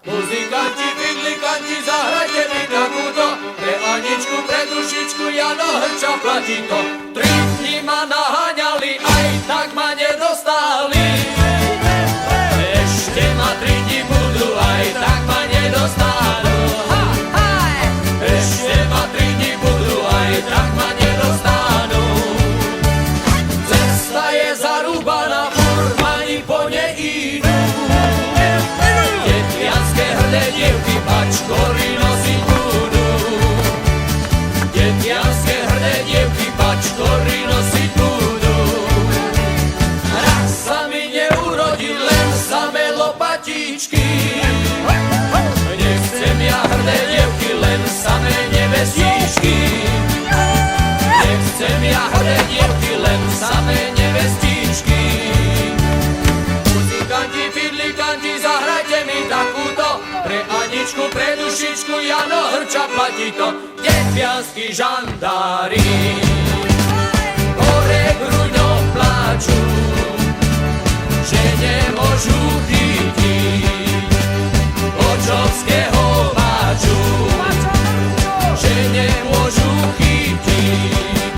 Muzikanti, fidlikanti, zahrajte mi takúto, pre Aničku, pre dušičku, Jano Hrča platí to. 3 dní ma naháňali, aj tak ma nedostali. Ešte ma 3 dní budú, aj tak ma nedostanú. Ešte ma 3 dní budú, aj tak ma nedostanú. Cesta je zarúbaná, furmani po nej idú. Detvianske hrdé dievky pačkory nosiť budú. Detvianske hrdé dievky pačkory nosiť budú. Raz sa mi neurodil len samé lopatičky. Nechcem ja hrdé dievky, len samé nevestičky. Nechcem ja hrdé dievky, len samé nevestičky. Muzikanti, fidlikanti, zahrajte mi takúto, pre Aničku, pre dušičku, Jano Hrča platí to. Detvianski žandári hore gruďou pláču, že nemôžu chytiť Očovského